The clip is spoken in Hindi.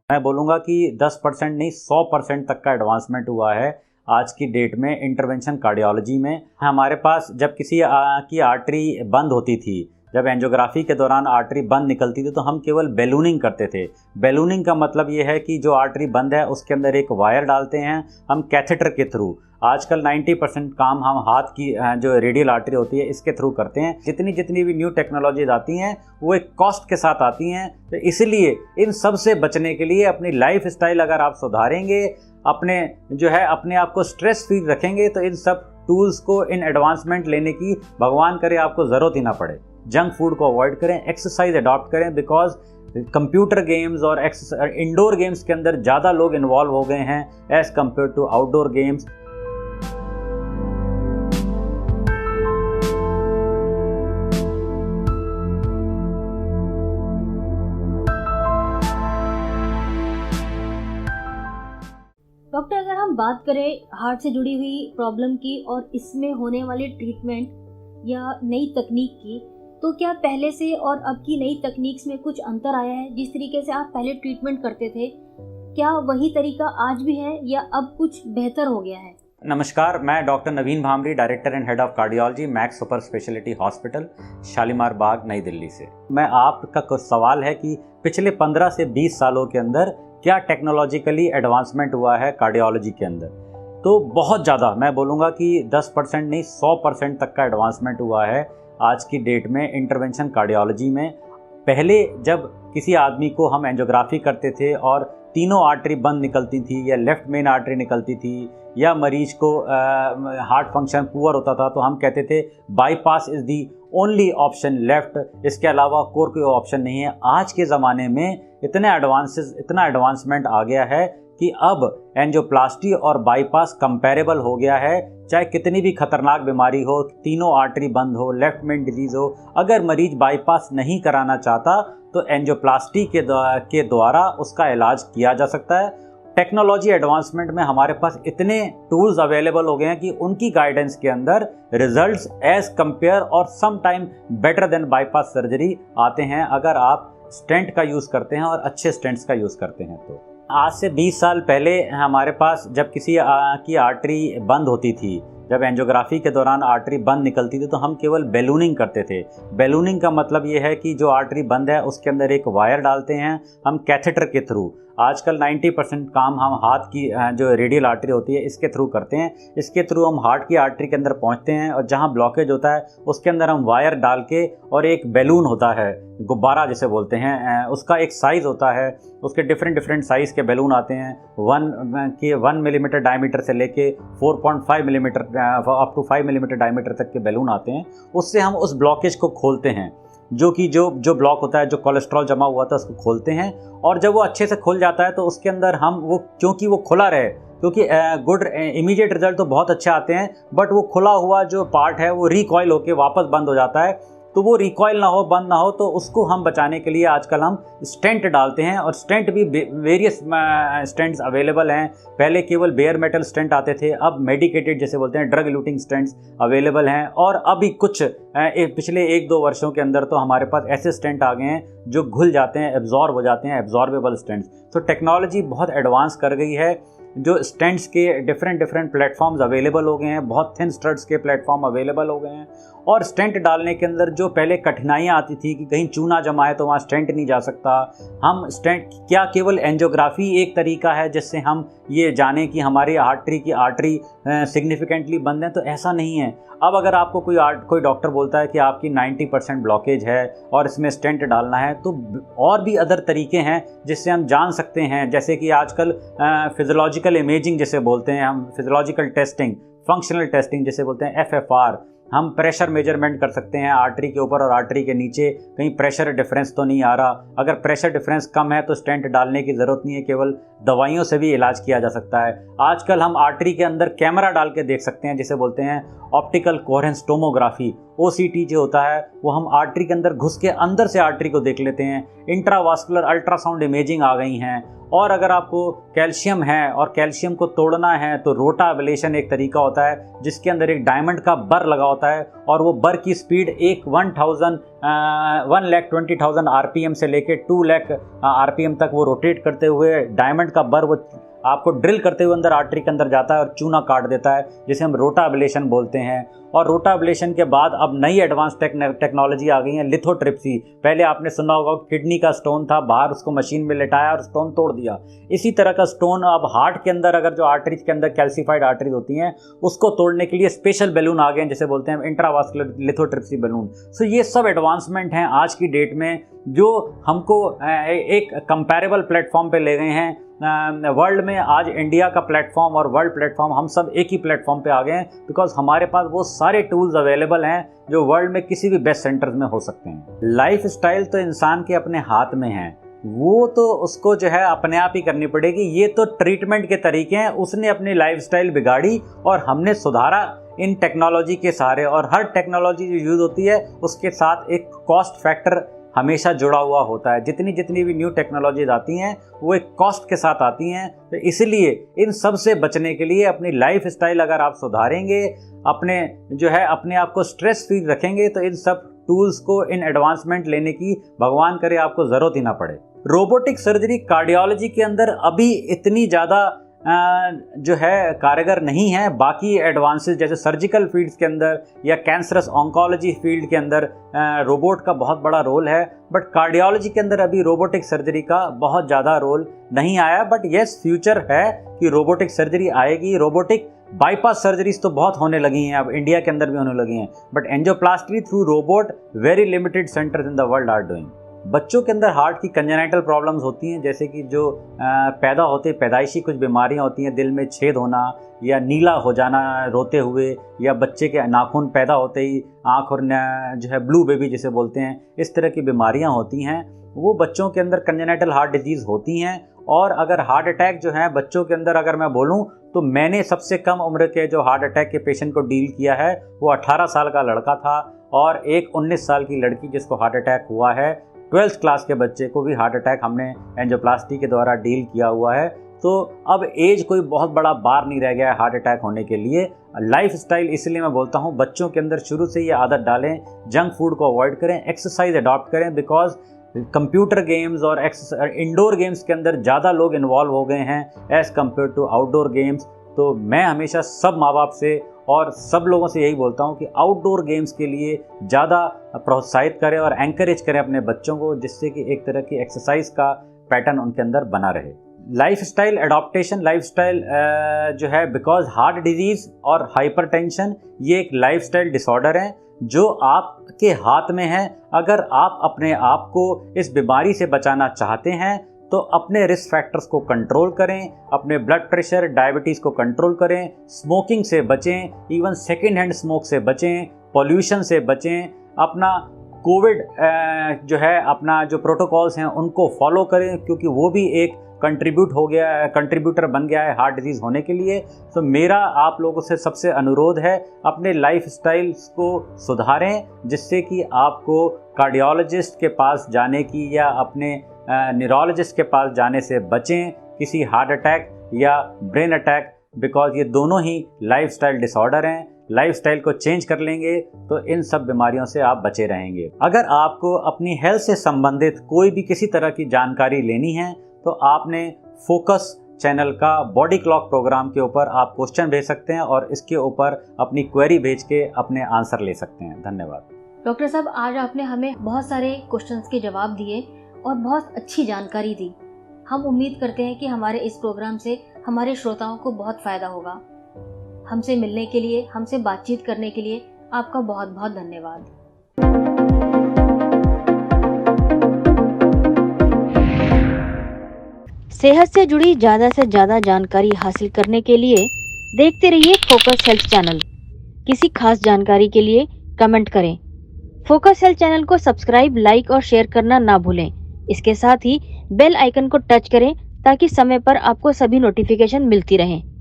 मैं बोलूँगा कि 10% नहीं 100% तक का एडवांसमेंट हुआ है आज की डेट में इंटरवेंशन कार्डियोलॉजी में। हमारे पास जब किसी की आर्टरी बंद होती थी, जब एंजियोग्राफी के दौरान आर्टरी बंद निकलती थी तो हम केवल बैलूनिंग करते थे। बैलूनिंग का मतलब ये है कि जो आर्टरी बंद है उसके अंदर एक वायर डालते हैं हम कैथेटर के थ्रू। आजकल 90% काम हम हाथ की जो रेडियल आर्टरी होती है इसके थ्रू करते हैं। जितनी भी न्यू टेक्नोलॉजीज आती हैं वो एक कॉस्ट के साथ आती हैं, तो इसलिए इन सब से बचने के लिए अपनी लाइफ स्टाइल अगर आप सुधारेंगे, अपने आप को स्ट्रेस फ्री रखेंगे, तो इन सब टूल्स को, इन एडवांसमेंट लेने की भगवान करे आपको ज़रूरत ही ना पड़े। जंक फूड को अवॉइड करें, एक्सरसाइज अडॉप्ट करें, बिकॉज कंप्यूटर गेम्स और इंडोर गेम्स के अंदर ज़्यादा लोग इन्वॉल्व हो गए हैं as compare to outdoor games. Doctor, अगर हम बात करें हार्ट से जुड़ी हुई प्रॉब्लम की और इसमें होने वाली ट्रीटमेंट या नई तकनीक की, तो क्या पहले से और अब की नई तकनीक्स में कुछ अंतर आया है? जिस तरीके से आप पहले ट्रीटमेंट करते थे, क्या वही तरीका आज भी है या अब कुछ बेहतर हो गया है? नमस्कार, मैं doctor Naveen Bhamri, director and head of cardiology, Max Super Speciality Hospital, Shalimar Bagh, Nai Delhi से। मैं आपका कुछ सवाल है कि पिछले 15 से 20 सालों के अंदर क्या टेक्नोलॉजिकली एडवांसमेंट हुआ है कार्डियोलॉजी के अंदर। तो बहुत ज़्यादा, मैं बोलूँगा कि 10% नहीं 100% तक का एडवांसमेंट हुआ है आज की डेट में इंटरवेंशन कार्डियोलॉजी में। पहले जब किसी आदमी को हम एंजियोग्राफी करते थे और तीनों आर्टरी बंद निकलती थी या लेफ़्ट मेन आर्टरी निकलती थी या मरीज को हार्ट फंक्शन पुअर होता था, तो हम कहते थे bypass is the only option left, इसके अलावा कोई ऑप्शन नहीं है। आज के ज़माने में इतना एडवांसमेंट आ गया है कि अब एंजियोप्लास्टी और बाईपास कंपैरेबल हो गया है। चाहे कितनी भी खतरनाक बीमारी हो, तीनों आर्टरी बंद हो, लेफ्ट मेन डिजीज़ हो, अगर मरीज बाईपास नहीं कराना चाहता तो एंजियोप्लास्टी के द्वारा उसका इलाज किया जा सकता है। टेक्नोलॉजी एडवांसमेंट में हमारे पास इतने टूल्स अवेलेबल हो गए हैं कि उनकी गाइडेंस के अंदर रिजल्ट्स एज कंपेयर और some time better than bypass surgery आते हैं, अगर आप स्टेंट का यूज़ करते हैं और अच्छे स्टेंट्स का यूज़ करते हैं। तो आज से 20 साल पहले हमारे पास जब किसी की आर्टरी बंद होती थी, जब एंजियोग्राफी के दौरान आर्टरी बंद निकलती थी तो हम केवल बैलूनिंग करते थे। बैलूनिंग का मतलब ये है कि जो आर्टरी बंद है उसके अंदर एक वायर डालते हैं हम कैथेटर के थ्रू। आजकल 90% काम हम हाथ की जो रेडियल आर्टरी होती है इसके थ्रू करते हैं। इसके थ्रू हम हार्ट की आर्टरी के अंदर पहुंचते हैं और जहां ब्लॉकेज होता है उसके अंदर हम वायर डाल के, और एक बैलून होता है, गुब्बारा जिसे बोलते हैं, उसका एक साइज़ होता है, उसके डिफरेंट साइज़ के बैलून आते हैं। 1 मिलीमीटर डायमीटर से लेके 4.5 millimetre up to 5 millimetre diameter तक के बैलून आते हैं। उससे हम उस ब्लॉकेज को खोलते हैं, जो ब्लॉक होता है, जो कोलेस्ट्रॉल जमा हुआ था, उसको खोलते हैं। और जब वो अच्छे से खुल जाता है तो उसके अंदर हम क्योंकि वो खुला रहे, क्योंकि गुड इमीडिएट रिजल्ट तो बहुत अच्छे आते हैं, बट वो खुला हुआ जो पार्ट है वो रिकॉइल होके वापस बंद हो जाता है। तो वो रिकॉइल ना हो, बंद ना हो, तो उसको हम बचाने के लिए आजकल हम स्टेंट डालते हैं। और स्टेंट भी वेरियस स्टेंट्स अवेलेबल हैं। पहले केवल बेयर मेटल स्टेंट आते थे, अब मेडिकेटेड जिसे बोलते हैं ड्रग इल्यूटिंग स्टेंट्स अवेलेबल हैं। और अभी कुछ पिछले 1-2 वर्षों के अंदर तो हमारे पास ऐसे स्टेंट आ गए हैं जो घुल जाते हैं, एब्जॉर्ब हो जाते हैं, एब्जॉर्बेबल स्टेंट्स। तो टेक्नोलॉजी बहुत एडवांस कर गई है। जो स्टेंट्स के डिफरेंट प्लेटफॉर्म्स अवेलेबल हो गए हैं, बहुत थिन स्टड्स के प्लेटफॉर्म अवेलेबल हो गए हैं। और स्टेंट डालने के अंदर जो पहले कठिनाइयाँ आती थी कि कहीं चूना जमा है तो वहाँ स्टेंट नहीं जा सकता। हम स्टेंट क्या, केवल एंजियोग्राफी एक तरीका है जिससे हम ये जानें कि हमारी आर्टरी सिग्निफिकेंटली बंद है, तो ऐसा नहीं है। अब अगर आपको कोई डॉक्टर बोलता है कि आपकी 90% ब्लॉकेज है और इसमें स्टेंट डालना है, तो और भी अदर तरीके हैं जिससे हम जान सकते हैं। जैसे कि आजकल फिजियोलॉजिकल इमेजिंग जिसे बोलते हैं, हम फिजियोलॉजिकल टेस्टिंग, फंक्शनल टेस्टिंग जिसे बोलते हैं, FFR, हम प्रेशर मेजरमेंट कर सकते हैं आर्टरी के ऊपर और आर्टरी के नीचे, कहीं प्रेशर डिफरेंस तो नहीं आ रहा। अगर प्रेशर डिफरेंस कम है तो स्टेंट डालने की ज़रूरत नहीं है, केवल दवाइयों से भी इलाज किया जा सकता है। आजकल हम आर्टरी के अंदर कैमरा डाल के देख सकते हैं, जिसे बोलते हैं ऑप्टिकल कोहेरेंस टोमोग्राफी। OCT जो होता है वो हम आर्टरी के अंदर घुस के अंदर से आर्टरी को देख लेते हैं। इंट्रावास्कुलर अल्ट्रासाउंड इमेजिंग आ गई हैं। और अगर आपको कैल्शियम है और कैल्शियम को तोड़ना है तो रोटा एब्लेशन एक तरीका होता है जिसके अंदर एक डायमंड का बर लगा होता है और वो बर की स्पीड 1,20,000 RPM से लेके 2 लाख RPM तक वो रोटेट करते हुए डायमंड का बर वो आपको ड्रिल करते हुए अंदर आर्टरी के अंदर जाता है और चूना काट देता है, जिसे हम रोटा एब्लेशन बोलते हैं। और रोटा एब्लेशन के बाद अब नई एडवांस टेक्नोलॉजी आ गई है, लिथोट्रिप्सी। पहले आपने सुना होगा किडनी का स्टोन था, बाहर उसको मशीन में लेटाया और स्टोन तोड़ दिया। इसी तरह का स्टोन अब हार्ट के अंदर, अगर जो आर्टरीज के अंदर कैल्सिफाइड आर्टरीज होती हैं उसको तोड़ने के लिए स्पेशल बैलून आ गए हैं, जिसे बोलते हैं इंट्रावास्कुलर लिथोट्रिप्सी बैलून। सो ये सब एडवांसमेंट हैं आज की डेट में जो हमको एक कंपैरेबल प्लेटफॉर्म पे ले गए हैं। वर्ल्ड में आज इंडिया का प्लेटफॉर्म और वर्ल्ड प्लेटफॉर्म हम सब एक ही प्लेटफॉर्म पे आ गए हैं, बिकॉज हमारे पास वो सारे टूल्स अवेलेबल हैं जो वर्ल्ड में किसी भी बेस्ट सेंटर्स में हो सकते हैं। लाइफ स्टाइल तो इंसान के अपने हाथ में है, वो तो उसको जो है अपने आप ही करनी पड़ेगी। ये तो ट्रीटमेंट के तरीके हैं, उसने अपनी लाइफ स्टाइल बिगाड़ी और हमने सुधारा इन टेक्नोलॉजी के सहारे। और हर टेक्नोलॉजी जो यूज़ होती है उसके साथ एक कॉस्ट फैक्टर हमेशा जुड़ा हुआ होता है। जितनी भी न्यू टेक्नोलॉजीज आती हैं वो एक कॉस्ट के साथ आती हैं, तो इसलिए इन सब से बचने के लिए अपनी लाइफ स्टाइल अगर आप सुधारेंगे, अपने आप को स्ट्रेस फ्री रखेंगे, तो इन सब टूल्स को, इन एडवांसमेंट लेने की भगवान करे आपको ज़रूरत ही ना पड़े। रोबोटिक सर्जरी कार्डियोलॉजी के अंदर अभी इतनी ज़्यादा जो है कारगर नहीं है। बाकी एडवांसेस जैसे सर्जिकल फील्ड्स के अंदर या कैंसरस ऑन्कोलॉजी फील्ड के अंदर रोबोट का बहुत बड़ा रोल है, बट कार्डियोलॉजी के अंदर अभी रोबोटिक सर्जरी का बहुत ज़्यादा रोल नहीं आया। बट येस, फ्यूचर है कि रोबोटिक सर्जरी आएगी। रोबोटिक बाईपास सर्जरीज तो बहुत होने लगी हैं, अब इंडिया के अंदर भी होने लगी हैं, but angioplasty through robot very limited centres in the world are doing. बच्चों के अंदर हार्ट की कंजेनाइटल प्रॉब्लम्स होती हैं, जैसे कि जो पैदा होते पैदाइशी कुछ बीमारियां होती हैं, दिल में छेद होना या नीला हो जाना रोते हुए, या बच्चे के नाखून पैदा होते ही आँख और जो है ब्लू बेबी जिसे बोलते हैं, इस तरह की बीमारियां होती हैं। वो बच्चों के अंदर कंजेनाइटल हार्ट डिजीज़ होती हैं। और अगर हार्ट अटैक जो है बच्चों के अंदर, अगर मैं बोलूं तो मैंने सबसे कम उम्र के जो हार्ट अटैक के पेशेंट को डील किया है वो 18 साल का लड़का था, और एक 19 साल की लड़की जिसको हार्ट अटैक हुआ है। 12th क्लास के बच्चे को भी हार्ट अटैक हमने एंजियोप्लास्टी के द्वारा डील किया हुआ है। तो अब एज कोई बहुत बड़ा बार नहीं रह गया है हार्ट अटैक होने के लिए। लाइफ स्टाइल, इसलिए मैं बोलता हूँ बच्चों के अंदर शुरू से ये आदत डालें, जंक फूड को अवॉइड करें, एक्सरसाइज अडॉप्ट करें, बिकॉज कंप्यूटर गेम्स और इंडोर गेम्स के अंदर ज़्यादा लोग इन्वॉल्व हो गए हैं as compare to outdoor games. तो मैं हमेशा सब माँ बाप से और सब लोगों से यही बोलता हूँ कि आउटडोर गेम्स के लिए ज़्यादा प्रोत्साहित करें और एंकरेज करें अपने बच्चों को, जिससे कि एक तरह की एक्सरसाइज का पैटर्न उनके अंदर बना रहे। Life style adaptation, life style जो है, बिकॉज हार्ट डिजीज़ और हाइपरटेंशन ये एक लाइफ स्टाइल डिसऑर्डर है जो आपके हाथ में है। अगर आप अपने आप को इस बीमारी से बचाना चाहते हैं तो अपने रिस्क फैक्टर्स को कंट्रोल करें, अपने ब्लड प्रेशर, डायबिटीज़ को कंट्रोल करें, स्मोकिंग से बचें, इवन सेकेंड हैंड स्मोक से बचें, पॉल्यूशन से बचें, अपना कोविड जो है, अपना जो प्रोटोकॉल्स हैं उनको फॉलो करें, क्योंकि वो भी एक कंट्रीब्यूटर बन गया है हार्ट डिजीज़ होने के लिए। तो मेरा आप लोगों से सबसे अनुरोध है, अपने लाइफ स्टाइल्स को सुधारें, जिससे कि आपको कार्डियोलॉजिस्ट के पास जाने की या अपने न्यूरोलॉजिस्ट के पास जाने से बचें, किसी हार्ट अटैक या ब्रेन अटैक, बिकॉज ये दोनों ही लाइफ स्टाइल डिसऑर्डर हैं। लाइफ स्टाइल को चेंज कर लेंगे तो इन सब बीमारियों से आप बचे रहेंगे। अगर आपको अपनी हेल्थ से संबंधित कोई भी किसी तरह की जानकारी लेनी है तो आपने फोकस चैनल का बॉडी क्लॉक प्रोग्राम के ऊपर आप क्वेश्चन भेज सकते हैं और इसके ऊपर अपनी क्वेरी भेज के अपने आंसर ले सकते हैं। धन्यवाद। डॉक्टर साहब, आज आपने हमें बहुत सारे क्वेश्चंस के जवाब दिए और बहुत अच्छी जानकारी दी। हम उम्मीद करते हैं कि हमारे इस प्रोग्राम से हमारे श्रोताओं को बहुत फ़ायदा होगा। हमसे मिलने के लिए, हमसे बातचीत करने के लिए आपका बहुत बहुत धन्यवाद। सेहत से जुड़ी ज़्यादा से ज़्यादा जानकारी हासिल करने के लिए देखते रहिए फोकस हेल्थ चैनल। किसी खास जानकारी के लिए कमेंट करें। फोकस हेल्थ चैनल को सब्सक्राइब, लाइक और शेयर करना ना भूलें। इसके साथ ही बेल आइकन को टच करें ताकि समय पर आपको सभी नोटिफिकेशन मिलती रहें।